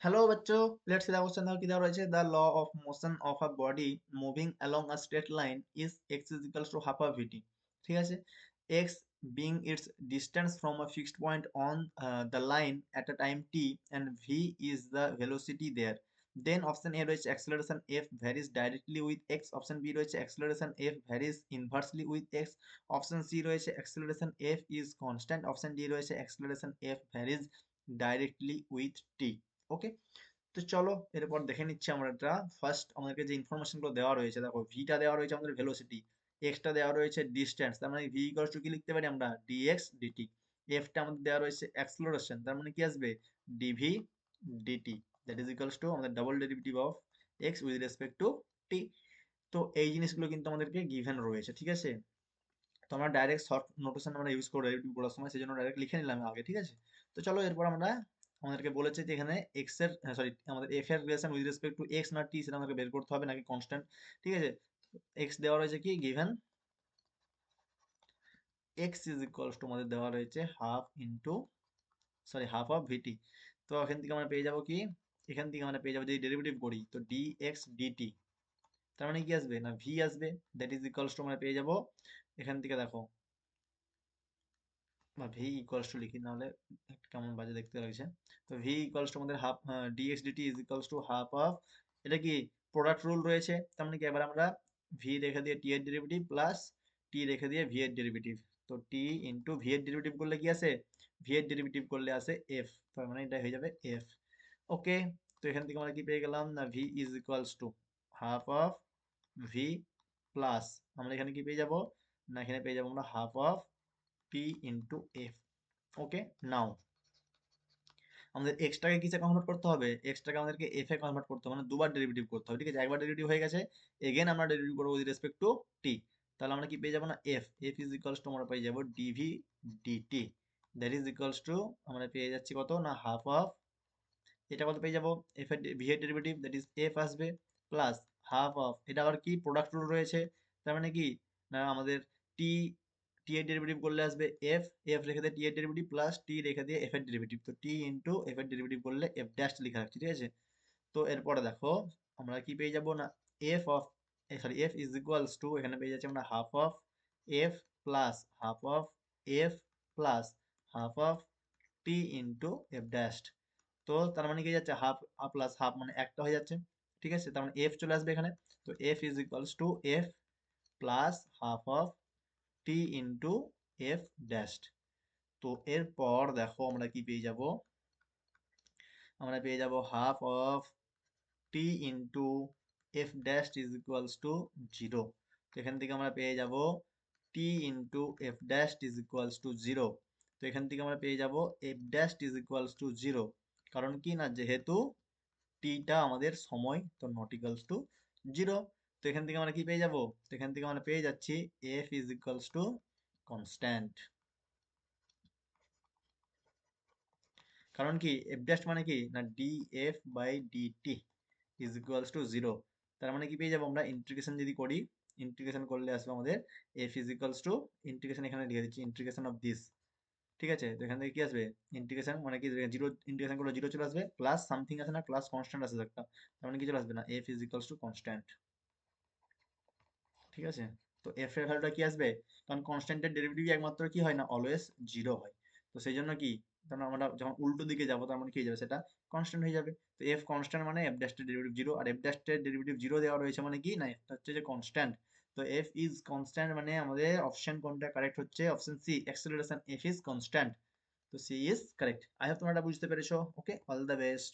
Hello बच्चों, let's see the question की देওয়া রয়েছে the law of motion of a body moving along a straight line is x is equals to half of vt। ঠিক আছে, x being its distance from a fixed point on the line at a time t and v is the velocity there, then option a রয়েছে acceleration f varies directly with x, option b রয়েছে acceleration f varies inversely with x, option c রয়েছে acceleration f is constant, option d রয়েছে acceleration f varies directly with t। ওকে, তো চলো এরপর দেখে নিচ্ছি আমরা। এটা ফার্স্ট আমাদেরকে যে ইনফরমেশন গুলো দেওয়া রয়েছে, দেখো ভিটা দেওয়া রয়েছে আমাদের ভেলোসিটি, এক্সটা দেওয়া রয়েছে ডিস্টেন্স, তার মানে ভি ইকুয়ালস টু কি লিখতে পারি আমরা, ডিএক্স ডিটি। এফটা আমাদের দেওয়া রয়েছে অ্যাক্সেলারেশন, তার মানে কি আসবে, D V DT, that is equals to আমাদের double derivative of X with respect to T. তো এই জিনিসগুলো কিন্তু আমাদেরকে গিভেন রয়েছে, ঠিক আছে। তো আমরা ডাইরেক্ট শর্ট নোটেশন আমরা ইউজ করে ডেরিভেটিভ করার সময়, সেই জন্য ডাইরেক্ট লিখে নিলাম আগে, ঠিক আছে। তো চলো এরপর আমরা, আমাদেরকে বলেছে যে এখানে এক্স এর সরি আমাদের এফ এর relation with respect two x না টি, সেটা আমাদেরকে বের করতে হবে নাকি কনস্ট্যান্ট। ঠিক আছে, এক্স দেওয়া রয়েছে কি given, x is equals to আমাদের দেওয়া রয়েছে হাফ অফ ভিটি। তো এখান থেকে আমরা পেয়ে যাবো কি, এখান থেকে আমরা পেয়ে যাবো যদি ডেরিভেটিভ করি তো ডি এক্স ডিটি, তার মানে কি আসবে না ভি আসবে, দ্যাট ইজ ইকুয়ালস টু আমরা পেয়ে যাবো এখান থেকে, দেখো বা ভি ইকুয়ালস টু লিখি, নাহলে একটা কেমন বাজে দেখতে লাগছে। তো ভি ইকুয়ালস টু আমাদের half dx dt is equals to half of, এটা কি প্রোডাক্ট রুল রয়েছে, তার মানে কি এবার আমরা ভি রেখে দিয়ে টি এর ডেরিভেটিভ প্লাস টি রেখে দিয়ে ভি এর ডেরিভেটিভ, তো টি ইন্টু ভি এর ডেরিভেটিভ করলে কি আসে, ভি এর ডেরিভেটিভ করলে আসে এফ, তার মানে এটা হয়ে যাবে এফ। ওকে, তো এখান থেকে আমরা কি পেয়ে গেলাম না V is equals to half of V plus, আমরা এখানে কি পেয়ে যাব না, এখানে পেয়ে যাবো আমরা half of P into F. Okay, now আমাদের এক্সটাকে কিসে কনভার্ট করতে হবে, এক্সটাকে আমাদেরকে এফ এ কনভার্ট করতে হবে, মানে দুবার ডেরিভেটিভ করতে হবে। ঠিক আছে, একবার ডেরিভেটিভ হয়ে গেছে, এগেন আমরা ডেরিভেটিভ করবো উইথ রেসপেক্ট টু টি। তাহলে আমরা কি পেয়ে যাবো না F, F is equals to আমরা পেয়ে যাবো dv DT, that is equals to আমরা পেয়ে যাচ্ছি কত না হাফ অফ, এটা কত পেয়ে যাবো, এফ এর ভি এর ডেরিভেটিভ দ্যাট ইজ এফ আসবে, প্লাস হাফ অফ, এটা আবার কি প্রোডাক্ট রুল রয়েছে, তার মানে কি না আমাদের টি, টি এর ডেরিভেটিভ করলে আসবে এফ, এফ রেখে দিয়ে টি এর ডেরিভেটিভ প্লাস টি রেখে দিয়ে এফ এর ডেরিভেটিভ, তো টি ইন্টু এফ এর ডেরিভেটিভ করলে এফ ড্যাশ লিখা রাখছি, ঠিক আছে। তো এরপরে দেখো আমরা কি পেয়ে যাব না F of, sorry F is equals two, এখানে পেয়ে যাচ্ছি আমরা half of F plus half of F plus half of T into F dash. তো তার মানে কি যাচ্ছে হাফ প্লাস হাফ মানে একটা হয়ে যাচ্ছে, ঠিক আছে, তার মানে এফ চলে আসবে এখানে। তো F is equals two F plus half of T into F dash. তো এরপর দেখো আমরা কি পেয়ে যাব, আমরা পেয়ে যাব half of T into F dash is equals to zero. তো এখান থেকে আমরা পেয়ে যাব T into F dash is equals to zero. তো এখান থেকে আমরা পেয়ে যাব F dash is equals to zero, কারণ কি না যেহেতু টিটা আমাদের সময়, তো নট ইকুয়ালস টু জিরো। তো এখান থেকে আমরা কি পেয়ে যাব, তো এখান থেকে আমরা পেয়ে যাচ্ছি F is equals to constant, কারণ কি এফ ড্যাশ মানে কি না D F by dt is equals to zero. তার মানে কি পেয়ে যাবো আমরা ইন্টিগ্রেশন যদি করি, ইন্টিগ্রেশন করলে আসবে আমাদের F is equals two, integration এখানে লিখে দিচ্ছি ইন্টিগ্রেশন অফ দিস, ঠিক আছে। তো এখান থেকে কি আসবে ইন্টিগ্রেশন মানে কি জিরো, ইন্টিগ্রেশন করলে জিরো চলে আসবে, প্লাস সামথিং আছে না প্লাস কনস্ট্যান্ট আছে একটা, তার মানে কি চলে আসবে না F is equals to constant, ঠিক আছে। তো এফ এর ভ্যালুটা কি আসবে, কারণ কনস্ট্যান্টের ডেরিভেটিভ একমাত্র কি হয় না অলওয়েজ জিরো হয়, তো সেই জন্য কি, কারণ আমরা যখন উল্টো দিকে যাবো তার মানে কি হয়ে যাবে সেটা কনস্ট্যান্ট হয়ে যাবে। তো এফ কনস্ট্যান্ট মানে এফ ড্যাশের ডেরিভেটিভ জিরো, আর এফ ড্যাশের ডেরিভেটিভ জিরো দেওয়া রয়েছে মানে কি না এটা হচ্ছে যে কনস্ট্যান্ট। তো এফ ইজ কনস্ট্যান্ট মানে আমাদের অপশন কোনটা কারেক্ট হচ্ছে, option C acceleration F is constant. তো C is correct. I hope তোমরা এটা বুঝতে পেরেছো। Okay, all the best.